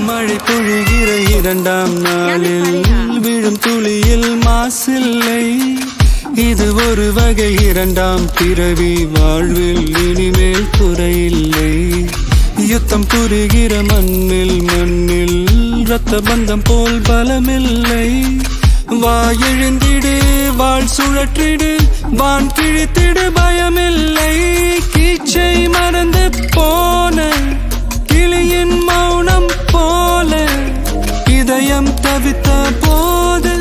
மழை பொழிகிற இரண்டாம் நாளில் விழும் துளியில் மாசில்லை. இது ஒரு வகை இரண்டாம் பிறவி, வாழ்வில் இனிமேல் குறையில்லை. யுத்தம் புரிகிற மண்ணில் ரத்த பந்தம் போல் பலமில்லை. வாயெழுந்திடு, வாழ் சுழற்றிடு, வான் கிழித்திடு, பயமில்லை. கீச்சை மறந்து போன கிளியின் மௌனம் போல இதயம் தவித்த போது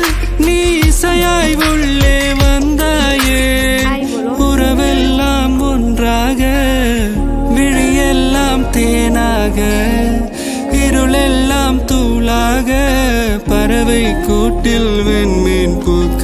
நீ இசையாய் உள்ளே வந்தாயே. உறவெல்லாம் ஒன்றாக, விழியெல்லாம் தேனாக, இருளெல்லாம் தூளாக, பறவை கூட்டில் வெண்மீன் பூக்க.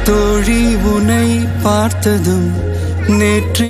தோழி உன்னை பார்த்ததும் நேற்று